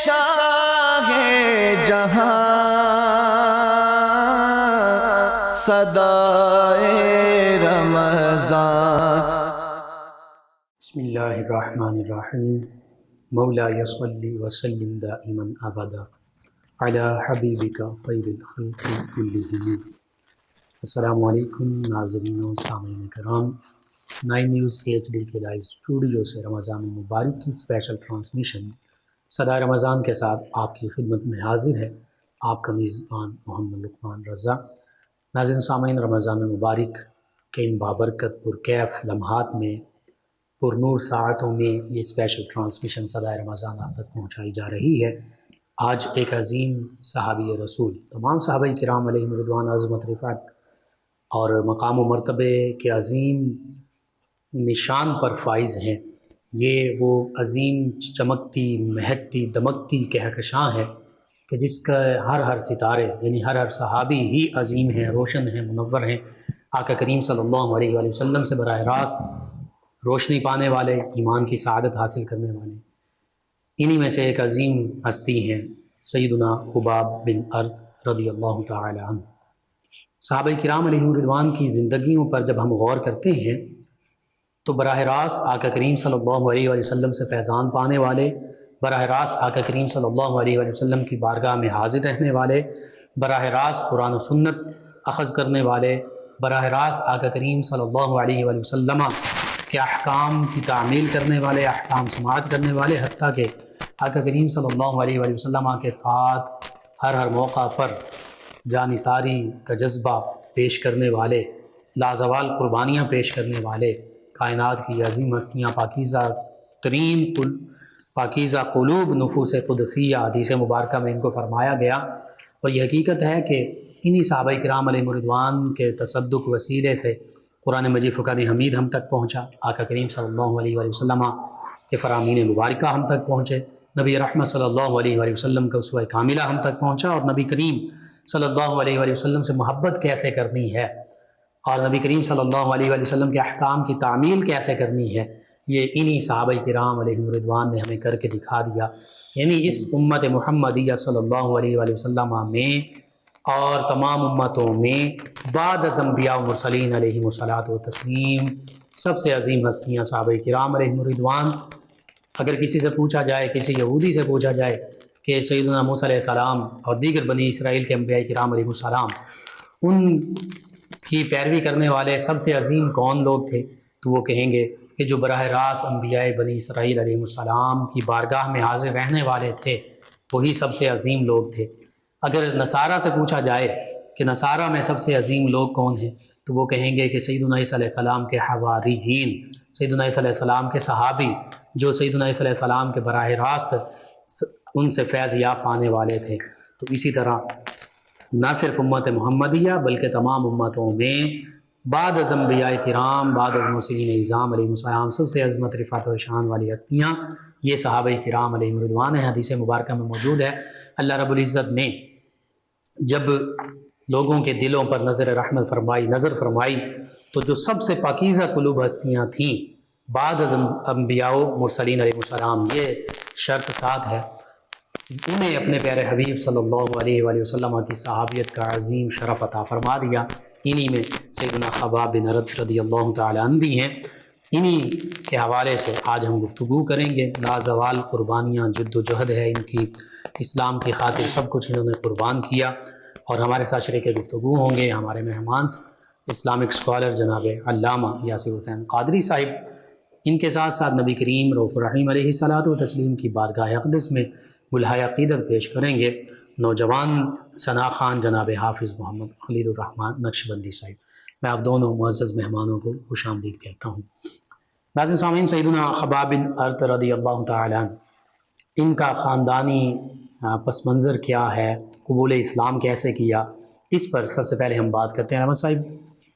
شاہ جہاں صدائے رمضان۔ بسم اللہ الرحمن الرحیم۔ مولا صلی وسلم دائما ابدا علی حبیبک خیر الخلق کلہم۔ السلام علیکم ناظرین و سامعین کرام، 9 نیوز HD کے لائیو اسٹوڈیو سے رمضان المبارک کی اسپیشل ٹرانسمیشن صدائے رمضان کے ساتھ آپ کی خدمت میں حاضر ہے آپ کا میزبان محمد لقمان رضا۔ ناظرین سامعین، رمضان المبارک کے ان بابرکت پرکیف لمحات میں، پر نور ساعتوں میں یہ اسپیشل ٹرانسمیشن صدائے رمضان آپ تک پہنچائی جا رہی ہے۔ آج ایک عظیم صحابی رسول، تمام صحابہ کرام علیہم رضوان عظمت رفعت اور مقام و مرتبے کے عظیم نشان پر فائز ہیں۔ یہ وہ عظیم چمکتی مہکتی دمکتی کہکشاں ہے کہ جس کا ہر ستارے، یعنی ہر صحابی ہی عظیم ہیں، روشن ہیں، منور ہیں۔ آقا کریم صلی اللہ علیہ وآلہ وسلم سے براہ راست روشنی پانے والے، ایمان کی سعادت حاصل کرنے والے، انہی میں سے ایک عظیم ہستی ہیں سیدنا خباب بن ارد رضی اللہ تعالی عنہ۔ صحابہ کرام علیہم رضوان کی زندگیوں پر جب ہم غور کرتے ہیں تو براہ راست آقا کریم صلی اللہ علیہ وآلہ وسلم سے فیضان پانے والے، براہ راست آقا کریم صلی اللہ علیہ وآلہ وسلم کی بارگاہ میں حاضر رہنے والے، براہ راست قرآن و سنت اخذ کرنے والے، براہ راست آقا کریم صلی اللہ علیہ وآلہ وسلم کے احکام کی تعمیل کرنے والے، احکام سماعت کرنے والے، حتیٰ کہ آقا کریم صلی اللہ علیہ وآلہ وسلم کے ساتھ ہر موقع پر جانثاری کا جذبہ پیش کرنے والے، لازوال قربانیاں پیش کرنے والے، کائنات کی عظیم ہستیاں، پاکیزہ قلوب نفوس قدسیہ، حدیث مبارکہ میں ان کو فرمایا گیا۔ اور یہ حقیقت ہے کہ انہی صحابہ کرام علیہ رضوان کے تصدق وسیلے سے قرآن مجید فقاد حمید ہم تک پہنچا، آقا کریم صلی اللہ علیہ وآلہ وسلم کے فرامین مبارکہ ہم تک پہنچے، نبی رحمت صلی اللہ علیہ وآلہ وسلم کا اسوہ کاملہ ہم تک پہنچا، اور نبی کریم صلی اللہ علیہ وآلہ وسلم سے محبت کیسے کرنی ہے اور نبی کریم صلی اللہ علیہ وآلہ وسلم کے احکام کی تعمیل کیسے کرنی ہے، یہ انہی صحابہ کرام علیہ رضوان نے ہمیں کر کے دکھا دیا۔ یعنی اس امت محمدیہ صلی اللہ علیہ وآلہ وسلم میں اور تمام امتوں میں بعد از انبیاء و مرسلین علیہم الصلاۃ و تسلیم سب سے عظیم ہستیاں صحابہ کرام علیہ رضوان۔ اگر کسی سے پوچھا جائے، کسی یہودی سے پوچھا جائے کہ سیدنا موسیٰ علیہ السلام اور دیگر بنی اسرائیل کے انبیاء کرام علیہ السلام، ان کی پیروی کرنے والے سب سے عظیم کون لوگ تھے، تو وہ کہیں گے کہ جو براہ راست انبیاء بنی اسرائیل علیہ السلام کی بارگاہ میں حاضر رہنے والے تھے، وہی سب سے عظیم لوگ تھے۔ اگر نصارہ سے پوچھا جائے کہ نصارہ میں سب سے عظیم لوگ کون ہیں، تو وہ کہیں گے کہ سیدنا عیسیٰ علیہ السلام کے حواریین، سیدنا عیسیٰ علیہ السلام کے صحابی، جو سیدنا عیسیٰ علیہ السلام کے براہ راست ان سے فیض یاب پانے والے تھے۔ تو اسی طرح نہ صرف امت محمدیہ بلکہ تمام امتوں میں بعد از انبیاء کرام، بعد از مرسلین اعظام علیہ السلام سب سے عظمت رفعت و شان والی ہستیاں یہ صحابہ کرام علیہ رضوان ہیں۔ حدیث مبارکہ میں موجود ہے، اللہ رب العزت نے جب لوگوں کے دلوں پر نظر فرمائی تو جو سب سے پاکیزہ قلوب ہستیاں تھیں بعد از انبیاء و مرسلین علیہ السلام، یہ شرط ساتھ ہے، انہیں اپنے پیارے حبیب صلی اللہ علیہ وآلہ وسلم کی صحابیت کا عظیم شرف عطا فرما دیا۔ انہی میں سیدنا خباب بن ارد رضی اللہ تعالی عنہ بھی ہیں۔ انہی کے حوالے سے آج ہم گفتگو کریں گے۔ لازوال قربانیاں، جد و جہد ہے ان کی، اسلام کی خاطر سب کچھ انہوں نے قربان کیا، اور ہمارے ساتھ شریک گفتگو ہوں گے ہمارے مہمان اسلامک اسکالر جناب علامہ یاسر حسین قادری صاحب۔ ان کے ساتھ ساتھ نبی کریم رؤوف الرحیم علیہ الصلاۃ و تسلیم کی بارگاہ اقدس میں ملحۂ عقیدت پیش کریں گے نوجوان ثنا خان جناب حافظ محمد خلیل الرحمن نقشبندی صاحب۔ میں آپ دونوں معزز مہمانوں کو خوش آمدید کہتا ہوں۔ ناظرین سامعین، سیدنا خباب بن ارد رضی اللہ تعالی عنہ، ان کا خاندانی پس منظر کیا ہے، قبول اسلام کیسے کیا، اس پر سب سے پہلے ہم بات کرتے ہیں۔ احمد صاحب،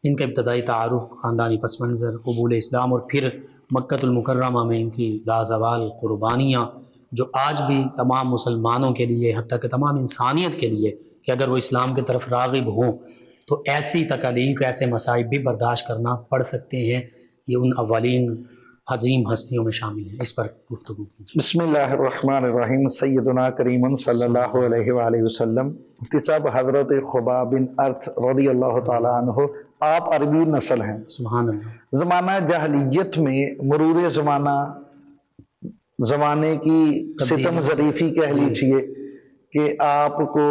ان کا ابتدائی تعارف، خاندانی پس منظر، قبول اسلام، اور پھر مکۃ المکرمہ میں ان کی لازوال قربانیاں جو آج بھی تمام مسلمانوں کے لیے، حتیٰ کہ تمام انسانیت کے لیے، کہ اگر وہ اسلام کی طرف راغب ہوں تو ایسی تکالیف، ایسے مصائب بھی برداشت کرنا پڑ سکتے ہیں۔ یہ ان اولین عظیم ہستیوں میں شامل ہیں، اس پر گفتگو کیجیے۔ بسم اللہ الرحمن الرحیم۔ سیدنا کریم صلی اللہ علیہ وآلہ وسلم، مفتی صاحب حضرت خباب بن ارت رضی اللہ تعالیٰ عنہ، آپ عربی نسل ہیں۔ سبحان اللہ۔ زمانہ جاہلیت میں مرور زمانے کی ستم ظریفی کہہ لیجیے کہ آپ کو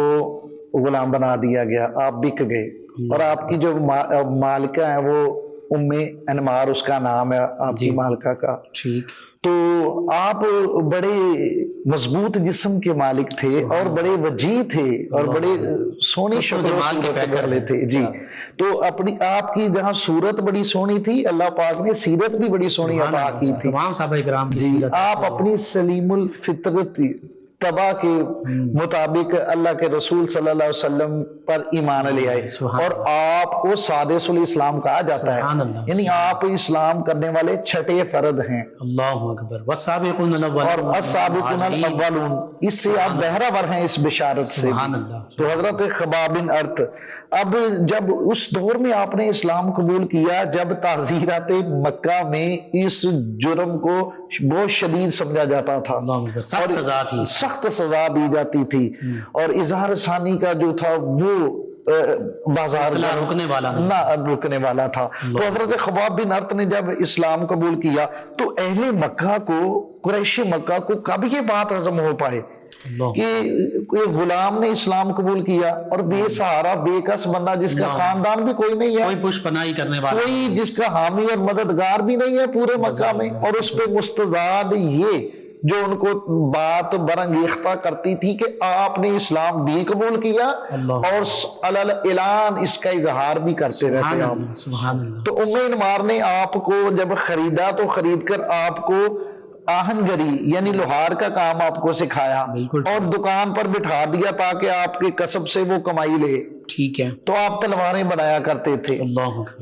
غلام بنا دیا گیا، آپ بک گئے، اور آپ کی جو مالکہ ہیں وہ ام انمار اس کا نام ہے آپ کی مالکہ کا۔ ٹھیک۔ تو آپ بڑے مضبوط جسم کے مالک تھے اور بڑے وجیح تھے اور بڑے سونی شکل و صورت والے تھے جی۔ تو آپ کی جہاں صورت بڑی سونی تھی، اللہ پاک نے سیرت بھی بڑی سونی عطا کی تھی۔ تمام صحابہ کرام کی جی، سیرت آپ اپنی سلیم الفطرت تباہ کے مطابق اللہ کے رسول صلی اللہ علیہ وسلم پر ایمان لے آئے، اور آپ کو سادس الاسلام کہا جاتا ہے، یعنی آپ اسلام کرنے والے چھٹے فرد ہیں۔ اللہ اکبر۔ والسابقون الاولون، اور السابقون الاولون، اس سے آپ بہرہ ور ہیں اس بشارت سے۔ سبحان اللہ۔ تو حضرت خباب بن ارت، اب جب اس دور میں آپ نے اسلام قبول کیا جب تعزیرات مکہ میں اس جرم کو بہت شدید سمجھا جاتا تھا، سخت سزا تھی، سخت سزا دی جاتی تھی، اور اظہار ثانی کا جو تھا وہ بازار رکنے والا نہ رکنے والا تھا۔ تو حضرت خباب بن ارت نے جب اسلام قبول کیا تو اہل مکہ کو، قریش مکہ کو کب یہ بات ہضم ہو پائے کہ ایک غلام نے اسلام قبول کیا، اور بے سہارا بے کس بندہ جس کا خاندان بھی کوئی نہیں ہے، کوئی پشت پناہی کرنے والا، کوئی جس کا حامی اور مددگار بھی نہیں ہے پورے مکہ میں، اور اس پہ مستزاد یہ جو ان کو بات برانگیختہ کرتی تھی کہ آپ نے اسلام بھی قبول کیا اور علل اعلان اس کا اظہار بھی کرتے رہتے آپ۔ تو ام انمار نے آپ کو جب خریدا تو خرید کر آپ کو آہنگری یعنی لوہار کا کام آپ کو سکھایا، اور دکان پر بٹھا دیا تاکہ آپ کے کسب سے وہ کمائی لے۔ ٹھیک ہے۔ تو آپ تلواریں بنایا کرتے تھے۔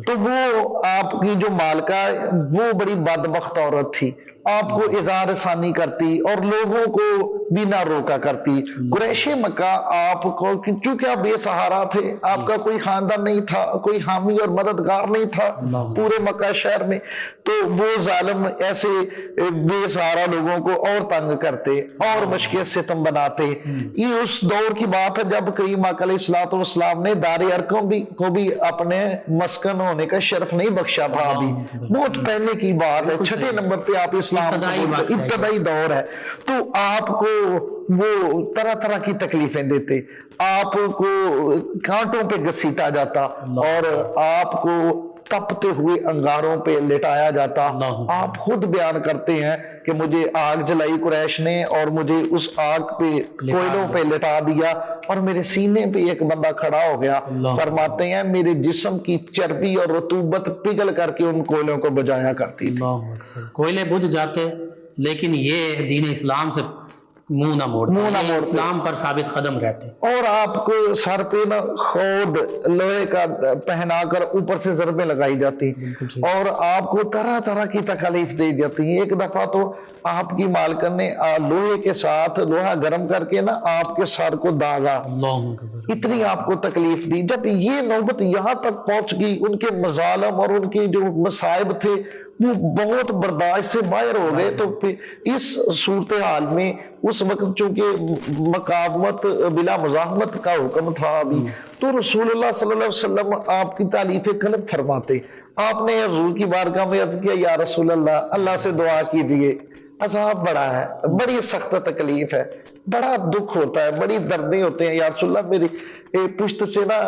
تو وہ آپ کی جو مالکہ وہ بڑی بدبخت عورت تھی، آپ کو اظہار ثانی کرتی اور لوگوں کو بھی نہ روکا کرتی۔ قریش مکہ آپ کو، چونکہ آپ بے سہارا تھے، آپ کا کوئی خاندان نہیں تھا، کوئی حامی اور مددگار نہیں تھا پورے مکہ شہر میں، تو وہ ظالم ایسے بے سہارا لوگوں کو اور تنگ کرتے اور مشق ستم بناتے۔ یہ اس دور کی بات ہے جب کریم آقا علیہ الصلوۃ والسلام نے دار ارقم کو بھی اپنے مسکن ہونے کا شرف نہیں بخشا تھا، ابھی بہت پہلے کی بات ہے، چھٹے نمبر پہ آپ اسلام ابتدائی دور ہے۔ تو آپ کو وہ طرح طرح کی تکلیفیں دیتے، آپ کو کانٹوں پہ گھسیٹا جاتا اور آپ کو تپتے ہوئے انگاروں پہ لٹایا جاتا۔ آپ خود بیان کرتے ہیں کہ مجھے آگ جلائی قریش نے اور مجھے اس آگ پہ کوئلوں پہ لٹا دیا، اور میرے سینے پہ ایک بندہ کھڑا ہو گیا، فرماتے ہیں میرے جسم کی چربی اور رطوبت پگھل کر کے ان کوئلوں کو بجایا کرتی تھی۔ کوئلے بجھ جاتے، لیکن یہ دین اسلام سے منہ نہ موڑتے، اسلام پر ثابت قدم رہتے، اور آپ کو سر پہ نہ خود لوہے کا پہنا کر اوپر سے ضربیں لگائی جاتی، اور آپ کو طرح طرح کی تکلیف دی جاتی۔ ایک دفعہ تو آپ کی مالکن نے لوہے کے ساتھ لوہا گرم کر کے نا آپ کے سر کو داغا، اتنی آپ کو تکلیف دی۔ جب یہ نوبت یہاں تک پہنچ گئی، ان کے مظالم اور ان کے جو مصائب تھے وہ بہت برداشت سے باہر ہو گئے۔ تو اس صورتحال میں اس وقت چونکہ مقاومت بلا مزاحمت کا حکم تھا ابھی، تو رسول اللہ صلی اللہ علیہ وسلم آپ کی تعلیف قلب فرماتے۔ آپ نے حضور کی بارگاہ میں عرض کیا، یا رسول اللہ، اللہ سے دعا کیجئے، عذاب بڑا ہے، بڑی سخت تکلیف ہے، بڑا دکھ ہوتا ہے، بڑی دردیں ہوتے ہیں، یا رسول اللہ میری پشت سے نا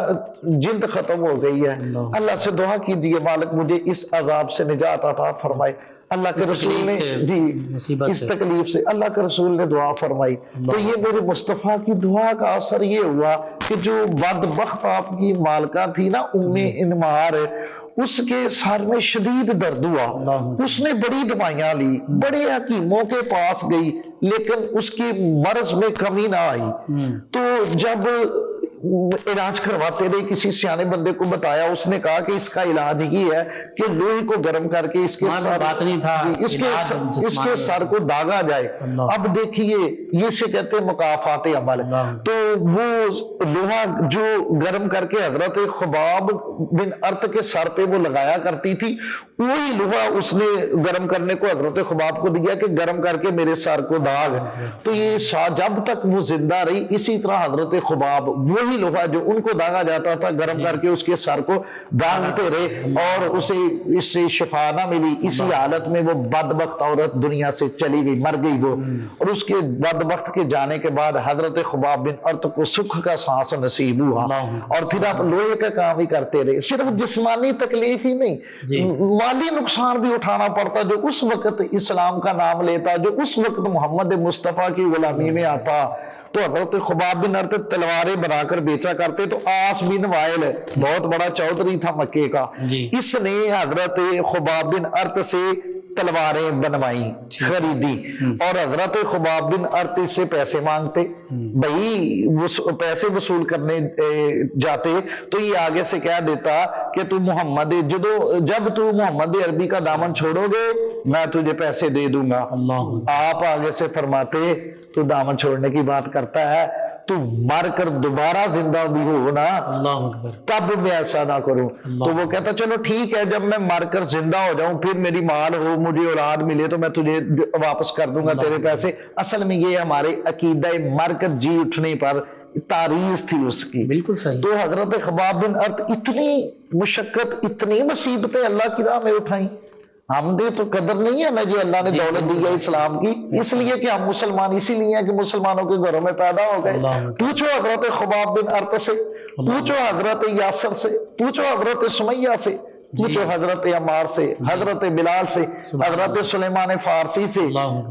جلد ختم ہو گئی ہے، اللہ سے دعا کیجئے مالک مجھے اس عذاب سے نجات عطا فرمائے۔ اللہ کے رسول نے جی اس تکلیف سے اللہ کے رسول نے دعا فرمائی۔ تو یہ میرے مصطفیٰ کی دعا کا اثر یہ ہوا کہ جو بدبخت آپ کی مالکہ تھی نا ام انمار، اس کے سر میں شدید درد ہوا، اس نے بڑی دوائیاں لی، بڑے حکیموں کے پاس گئی، لیکن اس کی مرض میں کمی نہ آئی۔ تو جب علاج کرواتے رہے, کسی سیانے بندے کو بتایا, اس نے کہا کہ اس کا علاج یہ ہے کہ لوہے کو گرم کر کے اس کے بات نہیں تھا, اس کے سر کو داغا جائے. اب دیکھیے یہ سے کہتے ہیں مکافات عمل. تو وہ لوہا جو گرم کر کے حضرت خباب بن ارت کے سر پہ وہ لگایا کرتی تھی, وہی لوہا اس نے گرم کرنے کو حضرت خباب کو دیا کہ گرم کر کے میرے سر کو داغ. تو یہ جب تک وہ زندہ رہی اسی طرح حضرت خباب وہی لوہا جو ان کو داغا جاتا تھا گرم کر کے اس کے سر کو داغتے رہے, اور اسے اس سے شفا نہ ملی. اسی حالت میں وہ بدبخت عورت دنیا سے چلی گئی, مر گئی وہ. اور اس کے بدبخت کے جانے کے بعد حضرت خباب بن ارت کو سکھ کا سانس نصیب ہوا, اور پھر آپ لوہے کا کام ہی کرتے رہے. صرف جسمانی تکلیف ہی نہیں, مالی نقصان بھی اٹھانا پڑتا جو اس وقت اسلام کا نام لیتا, جو اس وقت محمد مصطفیٰ کی غلامی میں آتا. تو حضرت خباب بن ارت تلواریں بنا کر بیچا کرتے. تو آس بن وائل بہت بڑا چودھری تھا مکے کا, اس نے حضرت خباب بن ارت سے تلواریں بنوائی, خریدی, اور حضرت خباب بن ارت سے پیسے مانگتے. بھائی پیسے وصول کرنے جاتے تو یہ آگے سے کہہ دیتا کہ تو محمد جب تو محمد عربی کا دامن چھوڑو گے میں تجھے پیسے دے دوں گا. آپ آگے سے فرماتے تو دامن چھوڑنے کی بات کرتا ہے, تو مر کر دوبارہ زندہ بھی ہو نا تب میں ایسا نہ کروں. تو وہ کہتا چلو ٹھیک ہے, جب میں مر کر زندہ ہو جاؤں پھر میری مال ہو, مجھے اولاد ملے تو میں تجھے واپس کر دوں گا تیرے پیسے. اصل میں یہ ہمارے عقیدہ مر کر جی اٹھنے پر تاریخ تھی اس کی. بالکل صحیح. تو حضرت خباب بن ارت اتنی مشقت اتنی مصیبتیں اللہ کی راہ میں اٹھائیں. ہم دے تو قدر نہیں ہے نا جی اللہ نے دولت دی ہے اسلام کی, اس لیے کہ ہم مسلمان اسی لیے ہیں کہ مسلمانوں کے گھروں میں پیدا ہو گئے. پوچھو حضرت خباب بن ارت سے, پوچھو حضرت یاسر سے, پوچھو حضرت سمیہ سے, پوچھو حضرت عمار سے, حضرت بلال سے, حضرت سلیمان فارسی سے,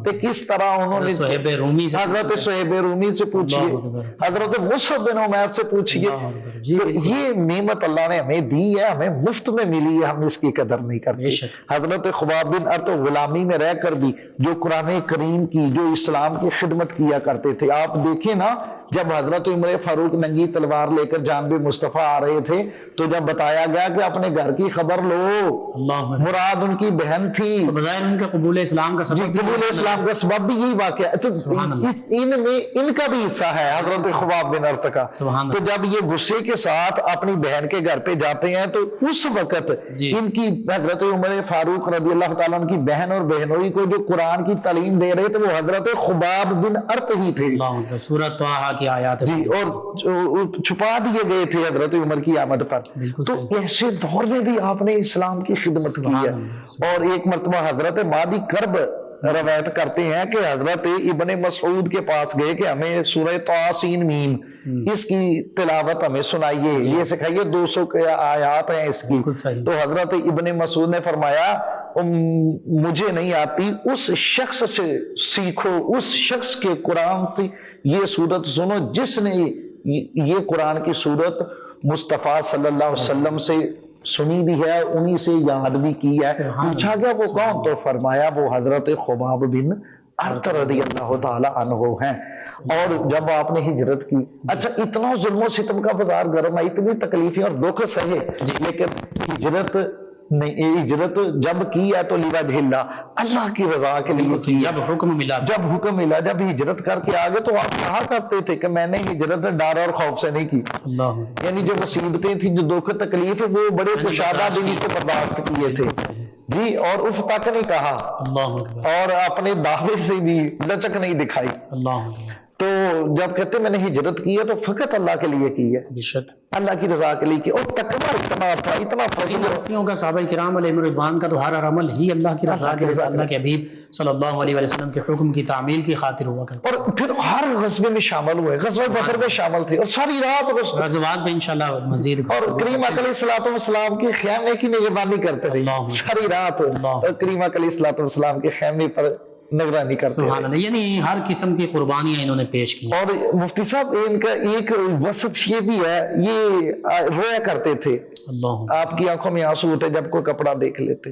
کہ کس طرح انہوں نے حضرت صہیب رومی سے پوچھئے, حضرت مصعب بن عمیر سے پوچھئے. یہ نعمت اللہ نے ہمیں دی ہے, ہمیں مفت میں ملی ہے, ہم اس کی قدر نہیں کرتے. حضرت خباب بن ارت غلامی میں رہ کر بھی جو قرآن کریم کی جو اسلام کی خدمت کیا کرتے تھے. آپ دیکھیں نا, جب حضرت عمر فاروق ننگی تلوار لے کر جانب مصطفیٰ آ رہے تھے تو جب بتایا گیا کہ اپنے گھر کی خبر لو, مراد ان کی بہن تھی. بظاہر ان کے قبول اسلام کا سبب, قبول اسلام کا سبب بھی یہی واقعہ ہے. ان میں ان کا بھی حصہ ہے حضرت خباب بن ارت کا. تو جب یہ غصے کے ساتھ اپنی بہن کے گھر پہ جاتے ہیں تو اس وقت ان کی حضرت عمر فاروق رضی اللہ تعالیٰ عنہ کی بہن اور بہنوئی کو جو قرآن کی تعلیم دے رہے تھے وہ حضرت خباب بن ارت ہی تھے. سورۃ طٰہٰ کی آیات اور چھپا دیے گئے تھے حضرت عمر کی آمد پر. تو ایسے دور میں بھی آپ نے اسلام کی خدمت کی ہے. اور ایک مرتبہ حضرت مادی کرب روایت کرتے ہیں کہ حضرت ابن مسعود کے پاس گئے کہ ہمیں سورہ طاسین میم اس کی تلاوت ہمیں سنائیے, یہ سکھائیے, 200 آیات ہیں اس کی. تو حضرت ابن مسعود نے فرمایا مجھے نہیں آتی, اس شخص سے سیکھو, اس شخص کے قرآن سے یہ سورت سنو جس نے یہ قرآن کی سورت مصطفیٰ صلی اللہ علیہ وسلم سے سنی بھی ہے, انہی سے یاد بھی کی ہے. پوچھا گیا وہ کون, تو فرمایا وہ حضرت خباب بن ارت رضی اللہ تعالی عنہ ہیں. اور جب آپ نے ہجرت کی, اچھا اتنا ظلم و ستم کا بازار گرم ہے, اتنی تکلیفیں اور دکھ سہے, لیکن ہجرت جب کی ہے تو لوجہ اللہ, اللہ کی رضا کے لیے. جب حکم ملا, جب ہجرت کر کے آگے تو آپ کہا کرتے تھے کہ میں نے ہجرت ڈر اور خوف سے نہیں کی. یعنی جو مصیبتیں تھیں, جو دکھ تکلیف وہ بڑے کشادہ دلی سے برداشت کیے تھے جی, اور اف تک نہیں کہا, اور اپنے دعوے سے بھی لچک نہیں دکھائی. تو جب کہتے میں نے ہجرت کی ہے تو فقط اللہ کے لیے کی ہے, اللہ کی رضا کے لیے کی. اور تقویٰ اتنا تھا, اتنا فضل ہستیوں کا, صحابہ کرام علیہم رضوان کا تو ہر عمل ہی اللہ کی رضا کے لیے, اللہ کے حبیب صلی اللہ علیہ وسلم کے حکم کی تعمیل کی خاطر ہوا کرتا. اور پھر ہر غزوے میں شامل ہوئے, غزوہ بدر میں شامل تھے, اور ساری رات غزوات میں انشاءاللہ مزید. اور کریم علیہ السلام کے خیمے کی نگرانی کرتے تھے ساری رات, اور کریم علیہ السلام کے خیمے پر نگرانی کرتے. سبحان اللہ, یعنی ہر قسم کی قربانیاں انہوں نے پیش کی. اور مفتی صاحب ان کا ایک وصف یہ بھی ہے, یہ رویا کرتے تھے, آپ کی آنکھوں میں آنسو ہوتے جب کوئی کپڑا دیکھ لیتے.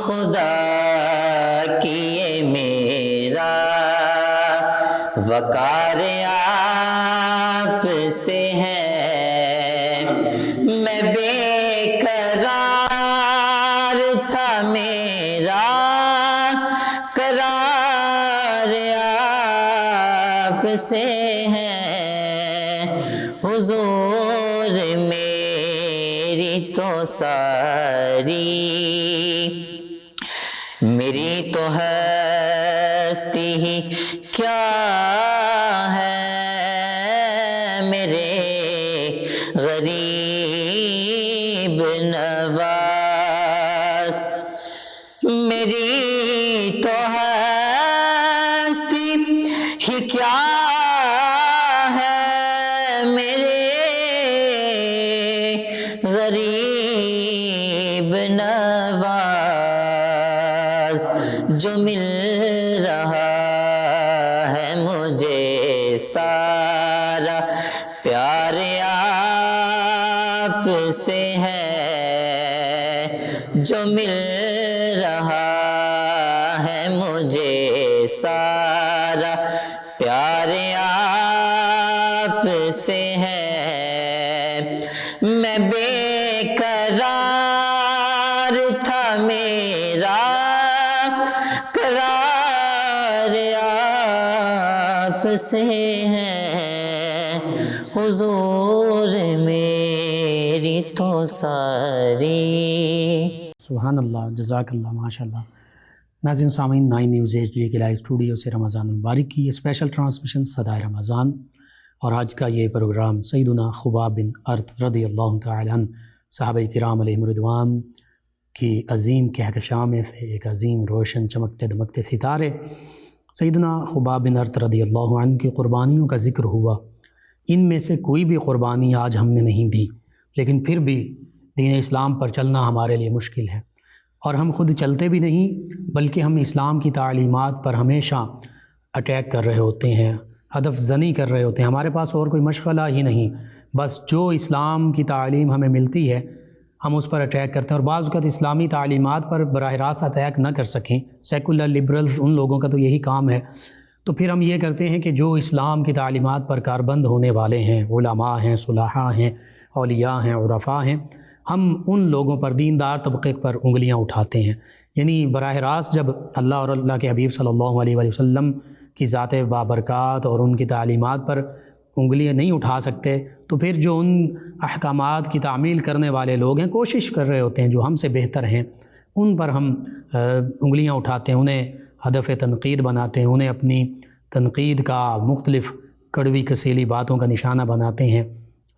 خدا کیے میرا وقار آپ سے ہے میں بے قرار تھا میرا قرار آپ سے ہے حضور میری تو ساری میری تو ہستی ہی کیا ہے میرے غریب نواز میری تو ہستی ہی کیا ہے میرے غریب نواز جو مل رہا ہے مجھے سارا پیار آپ سے ہے جو مل رہا ہے مجھے سارا پیار آپ سے ہے میں بے قرار تھا میرا قرار آپ سے ہے حضور میری تو ساری. سبحان اللہ، جزاک اللہ، ماشاء اللہ. ناظرین سامعین، 9 نیوز ایچ ڈی کے لائیو اسٹوڈیو سے رمضان المبارک کی یہ اسپیشل ٹرانسمیشن صدائے رمضان، اور آج کا یہ پروگرام سیدنا خباب بن ارت رضی اللہ تعالی عنہ صحابہ کرام علیہم رضوان کی عظیم کہکشاں میں سے ایک عظیم روشن چمکتے دمکتے ستارے سیدنا خباب بن ارت رضی اللہ عنہ کی قربانیوں کا ذکر ہوا. ان میں سے کوئی بھی قربانی آج ہم نے نہیں دی، لیکن پھر بھی دین اسلام پر چلنا ہمارے لیے مشکل ہے، اور ہم خود چلتے بھی نہیں بلکہ ہم اسلام کی تعلیمات پر ہمیشہ اٹیک کر رہے ہوتے ہیں، ہدف زنی کر رہے ہوتے ہیں. ہمارے پاس اور کوئی مشغلہ ہی نہیں، بس جو اسلام کی تعلیم ہمیں ملتی ہے ہم اس پر اٹیک کرتے ہیں. اور بعض اوقات اسلامی تعلیمات پر براہ راست اٹیک نہ کر سکیں، سیکولر لبرلز ان لوگوں کا تو یہی کام ہے، تو پھر ہم یہ کرتے ہیں کہ جو اسلام کی تعلیمات پر کاربند ہونے والے ہیں، علماء ہیں، صلحاء ہیں، اولیاء ہیں، عرفاء ہیں، ہم ان لوگوں پر، دیندار طبقے پر انگلیاں اٹھاتے ہیں. یعنی براہ راست جب اللہ اور اللہ کے حبیب صلی اللہ علیہ وآلہ وسلم کی ذات بابرکات اور ان کی تعلیمات پر انگلیاں نہیں اٹھا سکتے، تو پھر جو ان احکامات کی تعمیل کرنے والے لوگ ہیں، کوشش کر رہے ہوتے ہیں جو ہم سے بہتر ہیں، ان پر ہم انگلیاں اٹھاتے ہیں، انہیں ہدف تنقید بناتے ہیں، انہیں اپنی تنقید کا مختلف کڑوی کسیلی باتوں کا نشانہ بناتے ہیں.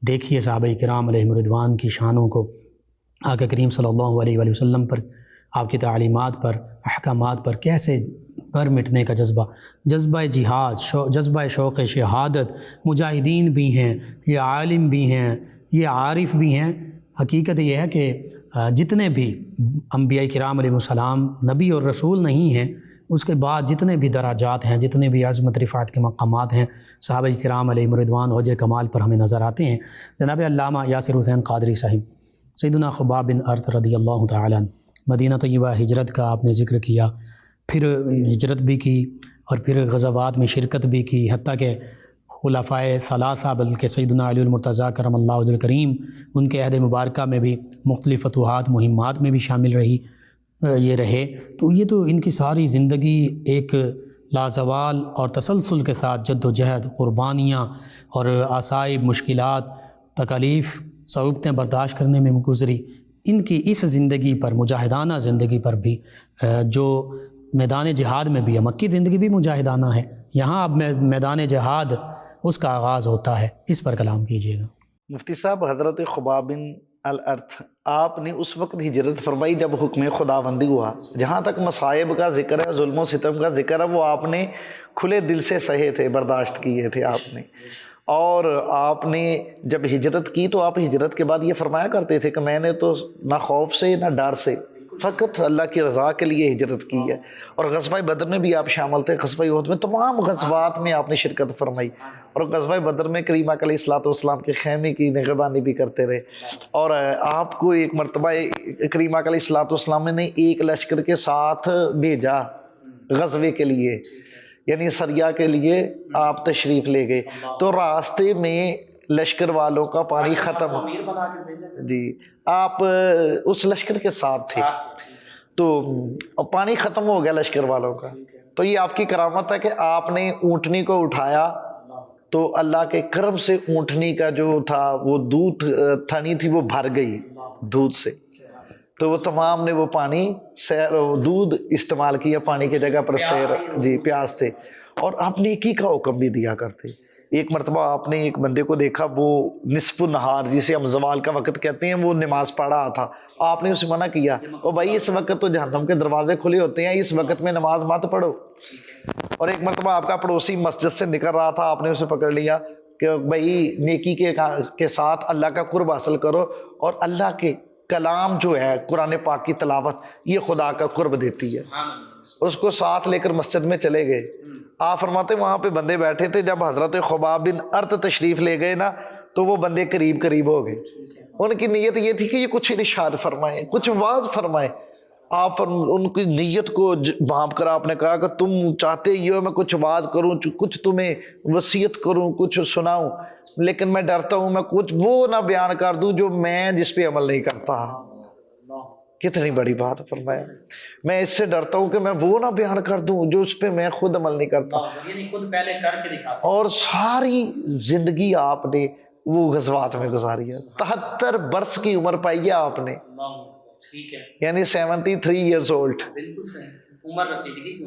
دیکھیے صحابہ کرام علیہم رضوان کی شانوں کو، آقا کریم صلی اللہ علیہ وآلہ وسلم پر، آپ کی تعلیمات پر، احکامات پر کیسے پر مٹنے کا جذبہ جہاد، جذبہ شوق شہادت. مجاہدین بھی ہیں، یہ عالم بھی ہیں، یہ عارف بھی ہیں. حقیقت یہ ہے کہ جتنے بھی انبیاء کرام علیہ السلام نبی اور رسول نہیں ہیں، اس کے بعد جتنے بھی درجات ہیں، جتنے بھی عظمت رفعت کے مقامات ہیں، صحابہ کرام علیہم رضوان وجہ کمال پر ہمیں نظر آتے ہیں. جناب علامہ یاسر حسین قادری صاحب، سیدنا خباب بن ارت رضی اللہ تعالی عنہ، مدینہ طیبہ ہجرت کا آپ نے ذکر کیا، پھر ہجرت بھی کی اور پھر غزوات میں شرکت بھی کی، حتیٰ کہ خلفائے ثلاثہ بلکہ سیدنا علی المرتضیٰ کرم اللہ وجہ الکریم ان کے عہد مبارکہ میں بھی مختلف فتوحات مہمات میں بھی شامل یہ رہے. تو یہ تو ان کی ساری زندگی ایک لازوال اور تسلسل کے ساتھ جد و جہد، قربانیاں اور عصائب، مشکلات، تکالیف، صعوبتیں برداشت کرنے میں گزری. ان کی اس زندگی پر، مجاہدانہ زندگی پر بھی، جو میدان جہاد میں بھی ہے، مکی زندگی بھی مجاہدانہ ہے، یہاں اب میدان جہاد اس کا آغاز ہوتا ہے، اس پر کلام کیجیے گا. مفتی صاحب، حضرت خباب بن الارت آپ نے اس وقت ہجرت فرمائی جب حکم خداوندی ہوا. جہاں تک مصائب کا ذکر ہے، ظلم و ستم کا ذکر ہے، وہ آپ نے کھلے دل سے سہے تھے، برداشت کیے تھے آپ نے. اور آپ نے جب ہجرت کی تو آپ ہجرت کے بعد یہ فرمایا کرتے تھے کہ میں نے تو نہ خوف سے نہ ڈر سے فقط اللہ کی رضا کے لیے ہجرت کی ہے. اور غزوہ بدر میں بھی آپ شامل تھے, غزوہ احد میں, تمام غزوات میں آپ نے شرکت فرمائی. اور غزوہ بدر میں کریم علیہ الصلوۃ والسلام کے خیمے کی نگہبانی بھی کرتے رہے. اور آپ کو ایک مرتبہ کریم علیہ الصلوۃ والسلام نے ایک لشکر کے ساتھ بھیجا غزوے کے لیے, یعنی سریا کے لیے آپ تشریف لے گئے, تو راستے میں لشکر والوں کا پانی ختم, جی آپ اس لشکر کے ساتھ تھے, تو پانی ختم ہو گیا لشکر والوں کا. تو یہ آپ کی کرامت ہے کہ آپ نے اونٹنی کو اٹھایا تو اللہ کے کرم سے اونٹنی کا جو تھا وہ دودھ تھنی تھی وہ بھر گئی دودھ سے, تو وہ تمام نے وہ پانی دودھ استعمال کیا پانی کی جگہ پر سیر, جی پیاس تھے. اور آپ نیکی کا حکم بھی دیا کرتے. ایک مرتبہ آپ نے ایک بندے کو دیکھا, وہ نصف النہار جسے ہم زوال کا وقت کہتے ہیں, وہ نماز پڑھ رہا تھا. آپ نے اسے منع کیا, او بھائی اس وقت تو جہنم کے دروازے کھلے ہوتے ہیں, اس وقت میں نماز مت پڑھو. اور ایک مرتبہ آپ کا پڑوسی مسجد سے نکل رہا تھا, آپ نے اسے پکڑ لیا کہ بھائی نیکی کے ساتھ اللہ کا قرب حاصل کرو, اور اللہ کے کلام جو ہے قرآن پاک کی تلاوت یہ خدا کا قرب دیتی ہے. اس کو ساتھ لے کر مسجد میں چلے گئے. آپ فرماتے وہاں پہ بندے بیٹھے تھے, جب حضرت خباب بن ارت تشریف لے گئے نا تو وہ بندے قریب ہو گئے. ان کی نیت یہ تھی کہ یہ کچھ ارشاد فرمائیں, کچھ واعظ فرمائیں. آپ ان کی نیت کو بھانپ کر آپ نے کہا کہ تم چاہتے ہی ہو میں کچھ واعظ کروں, کچھ تمہیں وصیت کروں, کچھ سناؤں, لیکن میں ڈرتا ہوں میں کچھ وہ نہ بیان کر دوں جو میں جس پہ عمل نہیں کرتا. کتنی بڑی بات فرمایا, میں اس سے ڈرتا ہوں کہ میں وہ نہ بیان کر دوں جو اس پہ میں خود عمل نہیں کرتا. خود پہلے کر کے دکھاتا. اور ساری زندگی آپ نے وہ غزوات میں گزاری ہے. 73 برس کی عمر پائی ہے آپ نے, یعنی 73 ایئرز اولڈ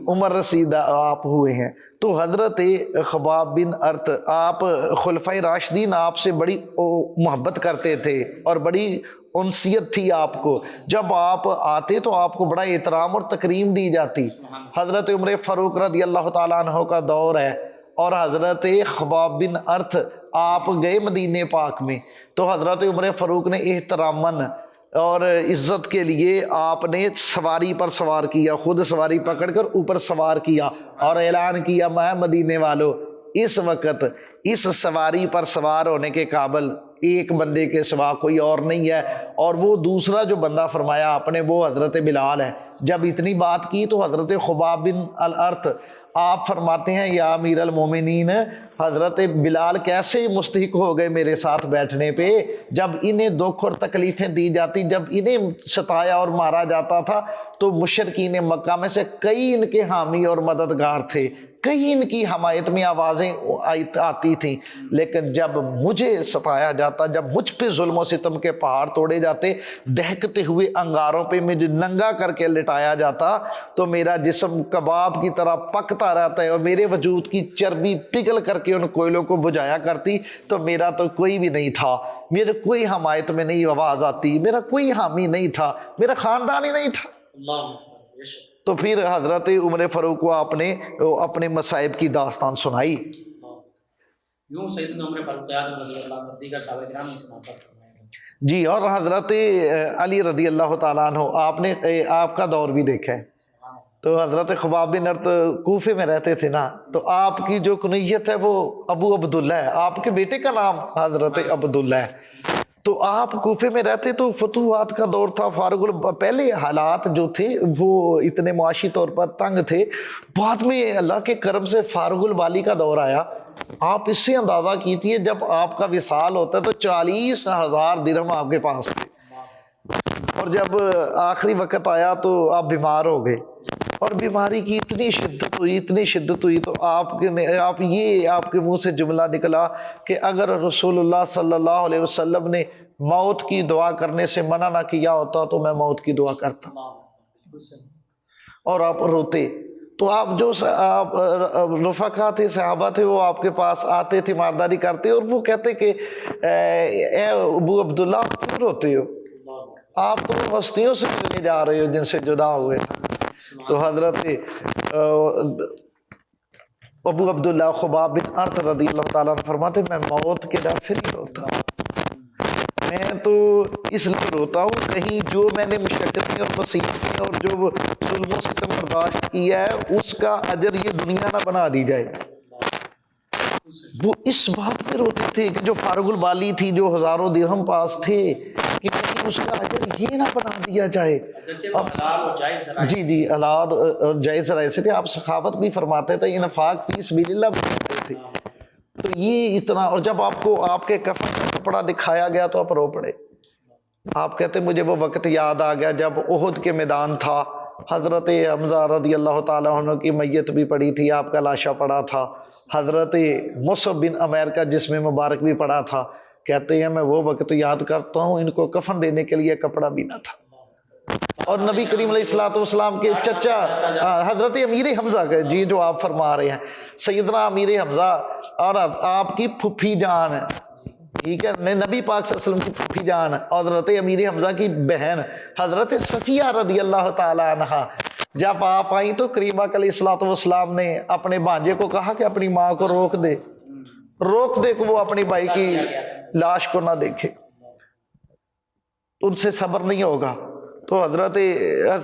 عمر رسیدہ آپ ہوئے ہیں. تو حضرت خباب بن ارت, آپ خلفائے راشدین آپ سے بڑی محبت کرتے تھے اور بڑی انسیت تھی آپ کو. جب آپ آتے تو آپ کو بڑا احترام اور تکریم دی جاتی. حضرت عمر فاروق رضی اللہ تعالیٰ عنہ کا دور ہے, اور حضرت خباب بن ارت آپ گئے مدینہ پاک میں, تو حضرت عمر فاروق نے احتراماً اور عزت کے لیے آپ نے سواری پر سوار کیا, خود سواری پکڑ کر اوپر سوار کیا اور اعلان کیا میں مدینے والوں اس وقت اس سواری پر سوار ہونے کے قابل ایک بندے کے سوا کوئی اور نہیں ہے. اور وہ دوسرا جو بندہ فرمایا آپ نے وہ حضرت بلال ہے. جب اتنی بات کی تو حضرت خباب بن الارت آپ فرماتے ہیں یا امیر المومنین, حضرت بلال کیسے مستحق ہو گئے میرے ساتھ بیٹھنے پہ, جب انہیں دکھ اور تکلیفیں دی جاتی, جب انہیں ستایا اور مارا جاتا تھا تو مشرکین مکہ میں سے کئی ان کے حامی اور مددگار تھے, کئی ان کی حمایت میں آوازیں آتی تھیں. لیکن جب مجھے ستایا جاتا, جب مجھ پہ ظلم و ستم کے پہاڑ توڑے جاتے, دہکتے ہوئے انگاروں پہ مجھے ننگا کر کے لٹایا جاتا, تو میرا جسم کباب کی طرح پکتا رہتا ہے اور میرے وجود کی چربی پگھل کر کے ان کوئلوں کو بجھایا کرتی, تو میرا تو کوئی بھی نہیں تھا, میرے کوئی حمایت میں نہیں آواز آتی, میرا کوئی حامی نہیں تھا, میرا خاندان ہی نہیں تھا. تو پھر حضرت عمر فاروق کو آپ نے اپنے مصائب کی داستان سنائی. جی, اور حضرت علی رضی اللہ تعالیٰ عنہ آپ نے آپ کا دور بھی دیکھا ہے. تو حضرت خباب بن ارت کوفے میں رہتے تھے نا, تو آپ کی جو کنیت ہے وہ ابو عبداللہ ہے, آپ کے بیٹے کا نام حضرت عبداللہ ہے. تو آپ کوفے میں رہتے تو فتوحات کا دور تھا. پہلے حالات جو تھے وہ اتنے معاشی طور پر تنگ تھے, بعد میں اللہ کے کرم سے فارغ البالی کا دور آیا. آپ اس سے اندازہ کیجیے جب آپ کا وصال ہوتا ہے تو 40,000 درہم آپ کے پاس تھے, اور جب آخری وقت آیا تو آپ بیمار ہو گئے, اور بیماری کی اتنی شدت ہوئی تو آپ کے منہ سے جملہ نکلا کہ اگر رسول اللہ صلی اللہ علیہ وسلم نے موت کی دعا کرنے سے منع نہ کیا ہوتا تو میں موت کی دعا کرتا. اور آپ روتے. تو آپ جو رفقا تھے, صحابہ تھے, وہ آپ کے پاس آتے تھے, مارداری کرتے, اور وہ کہتے کہ اے ابو عبداللہ آپ کیوں روتے ہو, آپ تو ہستیوں سے ملنے جا رہے ہو جن سے جدا ہوئے تھے. تو حضرت ابو عبداللہ خباب بن ارت رضی اللہ تعالیٰ عنہ فرماتے میں موت کے ڈر سے نہیں روتا, میں تو اس لیے روتا ہوں کہیں جو میں نے مشقتیں اور مصیبتیں اور جو ظلم و ستم برداشت کیا ہے اس کا اجر یہ دنیا نہ بنا دی جائے. وہ اس بات پہ روتے تھے کہ جو فارغ البالی تھی، جو ہزاروں درہم پاس تھے، کہ کہیں اس کا اجر یہ نہ بنا دیا جائے. جی حلال اور جائز ذرائع سے تھے. آپ سخاوت بھی فرماتے تھے، انفاق فی سبیل اللہ بھی کرتے تھے. تو یہ اتنا، اور جب آپ کو آپ کے کفن کا کپڑا دکھایا گیا تو آپ رو پڑے. آپ کہتے مجھے وہ وقت یاد آ گیا جب احد کے میدان تھا، حضرت حمزہ رضی اللہ تعالیٰ عنہ کی میت بھی پڑی تھی، آپ کا لاشا پڑا تھا، حضرت مصعب بن عمیر کا جسم مبارک بھی پڑا تھا. کہتے ہیں میں وہ وقت یاد کرتا ہوں ان کو کفن دینے کے لیے کپڑا بھی نہ تھا. اور نبی کریم علیہ الصلوۃ والسلام کے چچا حضرت امیر حمزہ کا، جی جو آپ فرما رہے ہیں، سیدنا امیر حمزہ اور آپ کی پھپھی جان، ٹھیک ہے، نبی پاک صلی اللہ علیہ وسلم کی پھپھی جان حضرت امیر حمزہ کی بہن حضرت صفیہ رضی اللہ تعالی عنہا جب آپ آئیں تو کریم پاک علیہ الصلوۃ والسلام نے اپنے بھانجے کو کہا کہ اپنی ماں کو روک دے کہ وہ اپنی بھائی کی لاش کو نہ دیکھے، ان سے صبر نہیں ہوگا. تو حضرت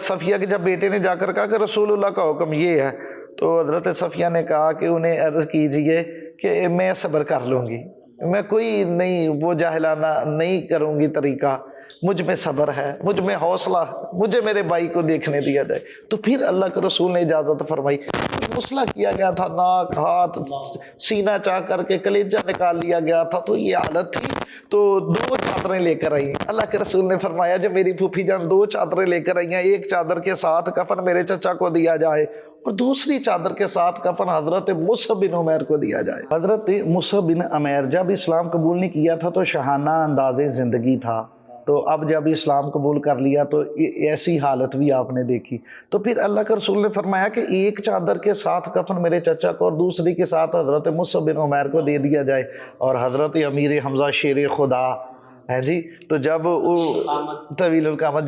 صفیہ کے جب بیٹے نے جا کر کہا کہ رسول اللہ کا حکم یہ ہے، تو حضرت صفیہ نے کہا کہ انہیں عرض کیجئے کہ میں صبر کر لوں گی، میں کوئی نہیں وہ جاہلانہ نہیں کروں گی طریقہ، مجھ میں صبر ہے، مجھ میں حوصلہ ہے، مجھے میرے بھائی کو دیکھنے دیا جائے. تو پھر اللہ کے رسول نے اجازت فرمائی. مسئلہ کیا گیا تھا، ناک ہاتھ سینہ چاہ کر کے کلیجہ نکال لیا گیا تھا، تو یہ حالت تھی. تو 2 چادریں لے کر آئی. اللہ کے رسول نے فرمایا جب میری پھوپھی جان 2 چادریں لے کر آئی ہیں، ایک چادر کے ساتھ کفن میرے چچا کو دیا جائے اور دوسری چادر کے ساتھ کفن حضرت مصعب بن عمیر کو دیا جائے. حضرت مصعب بن عمیر جب اسلام قبول نہیں کیا تھا تو شاہانہ انداز زندگی تھا، تو اب جب اسلام قبول کر لیا تو ایسی حالت بھی آپ نے دیکھی. تو پھر اللہ کے رسول نے فرمایا کہ ایک چادر کے ساتھ کفن میرے چچا کو اور دوسری کے ساتھ حضرت مصعب بن عمیر کو دے دیا جائے. اور حضرت امیر حمزہ شیر خدا ہے جی، تو جب طویل القامت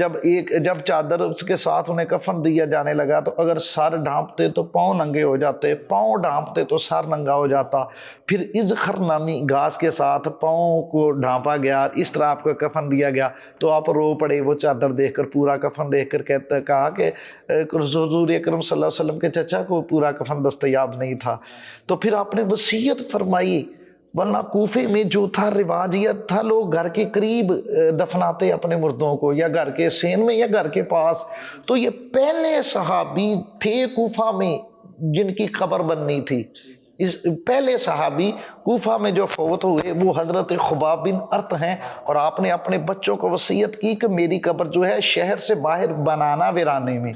جب چادر اس کے ساتھ انہیں کفن دیا جانے لگا تو اگر سر ڈھانپتے تو پاؤں ننگے ہو جاتے، پاؤں ڈھانپتے تو سر ننگا ہو جاتا. پھر اذخر نامی گھاس کے ساتھ پاؤں کو ڈھانپا گیا، اس طرح آپ کو کفن دیا گیا. تو آپ رو پڑے وہ چادر دیکھ کر، پورا کفن دیکھ کر. کہا کہ حضور اکرم صلی اللہ علیہ وسلم کے چچا کو پورا کفن دستیاب نہیں تھا. تو پھر آپ نے وصیت فرمائی، ورنہ کوفے میں جو تھا رواج یہ تھا لوگ گھر کے قریب دفناتے اپنے مردوں کو، یا گھر کے سین میں یا گھر کے پاس. تو یہ پہلے صحابی تھے کوفہ میں جن کی قبر بننی تھی. پہلے صحابی کوفہ میں جو فوت ہوئے وہ حضرت خباب بن ارت ہیں، اور آپ نے اپنے بچوں کو وصیت کی کہ میری قبر جو ہے شہر سے باہر بنانا ویرانے میں.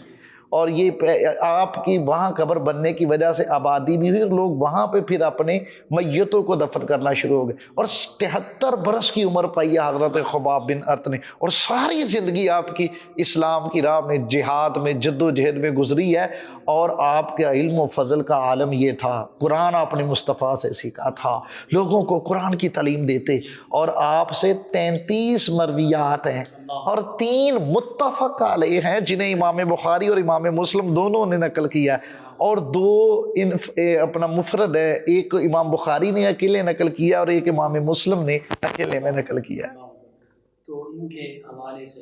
اور یہ آپ کی وہاں قبر بننے کی وجہ سے آبادی بھی ہوئی اور لوگ وہاں پہ پھر اپنے میتوں کو دفن کرنا شروع ہو گئے. اور 73 برس کی عمر پائی حضرت خباب بن ارت نے، اور ساری زندگی آپ کی اسلام کی راہ میں جہاد میں جد و جہد میں گزری ہے. اور آپ کے علم و فضل کا عالم یہ تھا، قرآن آپ نے مصطفیٰ سے سیکھا تھا، لوگوں کو قرآن کی تعلیم دیتے. اور آپ سے 33 مرویات ہیں اور 3 متفق علیہ ہیں جنہیں امام بخاری اور امام مسلم دونوں نے نقل کیا ہے، اور 2 اپنا مفرد ہے، ایک امام بخاری نے اکیلے نقل کیا اور ایک امام مسلم نے اکیلے میں نقل کیا. تو ان کے حوالے سے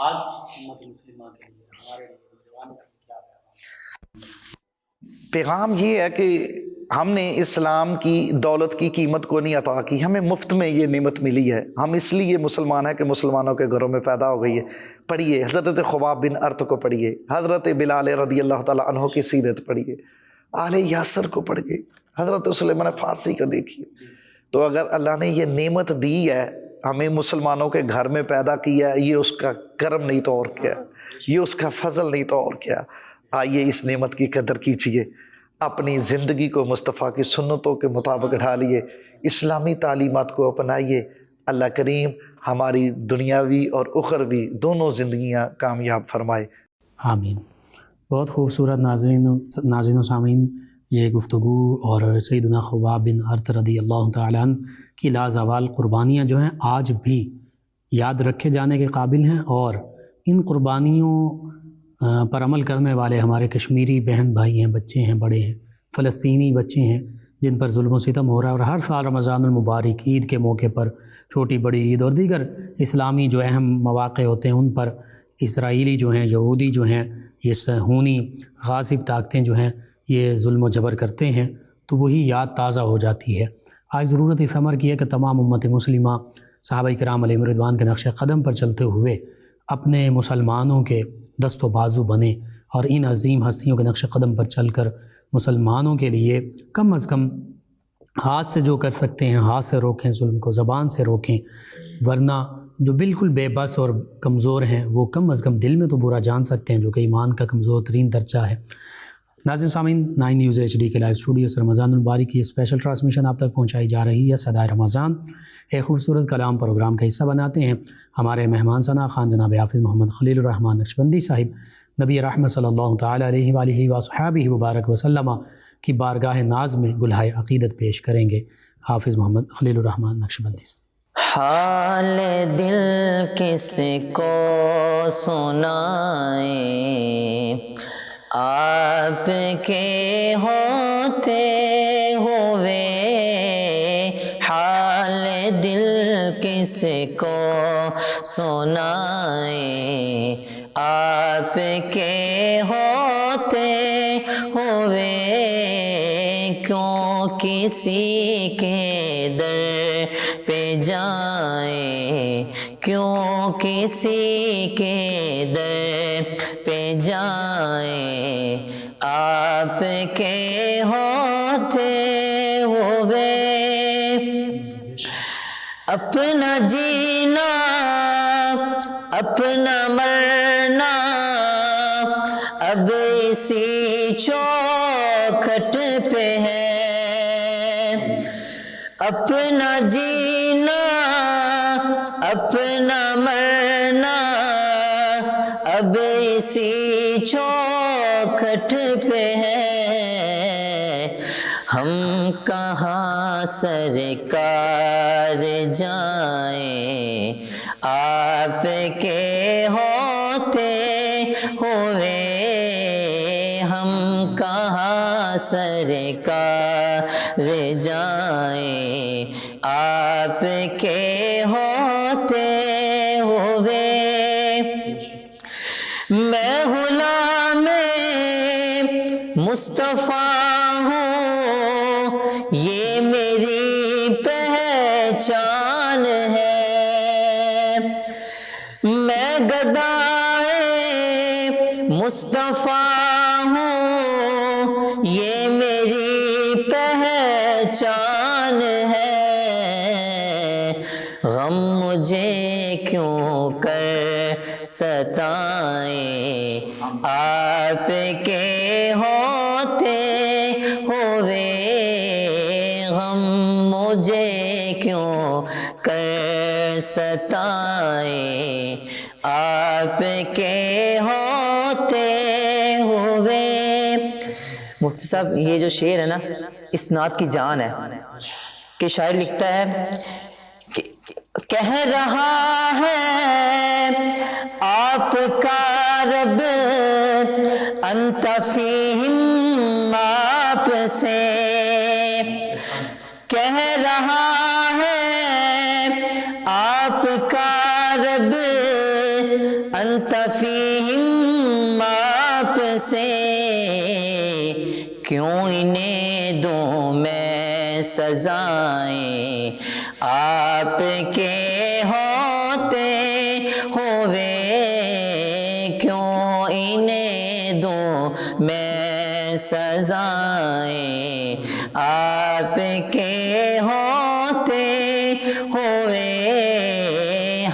آج امت مسلمہ کے لیے ہمارے نوجوانوں کا کیا پیغام یہ ہے کہ ہم نے اسلام کی دولت کی قیمت کو نہیں عطا کی، ہمیں مفت میں یہ نعمت ملی ہے. ہم اس لیے مسلمان ہیں کہ مسلمانوں کے گھروں میں پیدا ہو گئی ہے. پڑھیے حضرت خباب بن ارت کو پڑھیے، حضرت بلال رضی اللہ تعالیٰ عنہ کی سیرت پڑھیے، آل یاسر کو پڑھیے، حضرت سلیمان فارسی کو دیکھیے. تو اگر اللہ نے یہ نعمت دی ہے، ہمیں مسلمانوں کے گھر میں پیدا کیا ہے، یہ اس کا کرم نہیں تو اور کیا، یہ اس کا فضل نہیں تو اور کیا. آئیے اس نعمت کی قدر کیجیے، اپنی زندگی کو مصطفیٰ کی سنتوں کے مطابق ڈھالیے، اسلامی تعلیمات کو اپنائیے. اللہ کریم ہماری دنیاوی اور اخروی دونوں زندگیاں کامیاب فرمائے. آمین. بہت خوبصورت ناظرین و سامعین، یہ گفتگو اور سیدنا خباب بن ارت رضی اللہ تعالیٰ عنہ کی لازوال قربانیاں جو ہیں آج بھی یاد رکھے جانے کے قابل ہیں. اور ان قربانیوں پر عمل کرنے والے ہمارے کشمیری بہن بھائی ہیں، بچے ہیں، بڑے ہیں، فلسطینی بچے ہیں جن پر ظلم و ستم ہو رہا ہے. اور ہر سال رمضان المبارک، عید کے موقع پر، چھوٹی بڑی عید اور دیگر اسلامی جو اہم مواقع ہوتے ہیں ان پر اسرائیلی جو ہیں، یہودی جو ہیں، یہ صہیونی غاصب طاقتیں جو ہیں یہ ظلم و جبر کرتے ہیں، تو وہی یاد تازہ ہو جاتی ہے۔ آج ضرورت اس امر کی ہے کہ تمام امت مسلمہ صحابہ کرام علیہم رضوان کے نقش قدم پر چلتے ہوئے اپنے مسلمانوں کے دست و بازو بنیں، اور ان عظیم ہستیوں کے نقش قدم پر چل کر مسلمانوں کے لیے کم از کم ہاتھ سے جو کر سکتے ہیں ہاتھ سے روکیں، ظلم کو زبان سے روکیں، ورنہ جو بالکل بے بس اور کمزور ہیں وہ کم از کم دل میں تو برا جان سکتے ہیں، جو کہ ایمان کا کمزور ترین درجہ ہے۔ ناظرین سامعین، 9 نیوز HD کے لائیو اسٹوڈیو سے رمضان المبارک کی اسپیشل ٹرانسمیشن آپ تک پہنچائی جا رہی ہے۔ صدائے رمضان ایک خوبصورت کلام پروگرام کا حصہ بناتے ہیں ہمارے مہمان ثنا خان جناب حافظ محمد خلیل الرحمن نقشبندی صاحب، نبی رحمت صلی اللہ تعالی علیہ وآلہ وصحبہ وبارک وسلم کی بارگاہ ناز میں گلہائے عقیدت پیش کریں گے۔ حافظ محمد خلیل الرحمن نقشبندی۔ حال دل کس کو سنائیں، آپ کے ہوتے ہوئے، حال دل کس کو سنائیں، آپ کے ہوتے ہوئے، کیوں کسی کے در پہ جائیں، کیوں کسی کے در پہ جائیں، آپ کے ہوتے ہوئے، اپنا جینا اپنا مرنا اب اسی چوکھٹ پہ ہے، اپنا جینا اپنا مرنا اب اسی چوکھٹ پہ ہے، ہم کہاں سرکار جائیں، آپ کے ہوتے ہوئے، ہم کہاں سرکار جائیں، آپ کے ہوتے ہوئے، میں غلام مصطفیٰ ہوں، یہ میری پہچان ہے، میں گدائے مصطفیٰ ہوں، یہ میری پہچان ہے، غم مجھے کیوں کر ستائیں، آپ کے ہوتے ہوئے، غم مجھے کیوں کر ستائیں، آپ کے ہوتے ہوئے۔ مفتی صاحب یہ جو شعر ہے نا، اس نعت کی جان ہے کہ شاعر لکھتا ہے کہ کہہ رہا ہے آپ کا رب انت فیہم، آپ سے کہہ رہا ہے آپ کا رب انت فیہم، آپ سے کیوں انہیں دوں میں سزائیں، آپ کے ہوتے ہوئے، کیوں انہیں دوں میں سزائیں، آپ کے ہوتے ہوئے،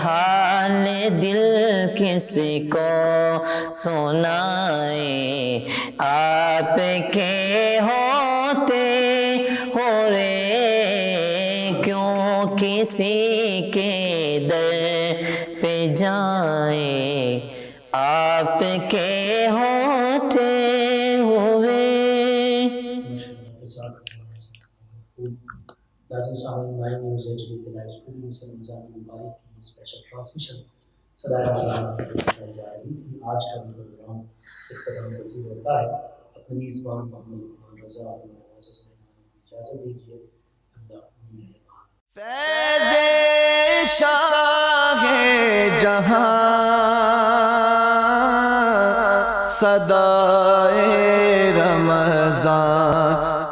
حال دل کس کو سنائیں، آپ کے ہوتے ہوئے، کیوں کسی کے در پہ جائیں، آپ کے ہوتے ہوئے۔ لازم سامعین، 9 نیوز HD کے لائیو اسٹوڈیو سے رمضان المبارک کی اسپیشل ٹرانسمیشن صدائے رمضان جا رہی تھی۔ آج کا پروگرام اختتام پذیر ہوتا ہے۔ اپنے میزبان محمد رضا اور اجازت دیجیے۔ اللہ فیض شاہ جہاں صدائے رمضان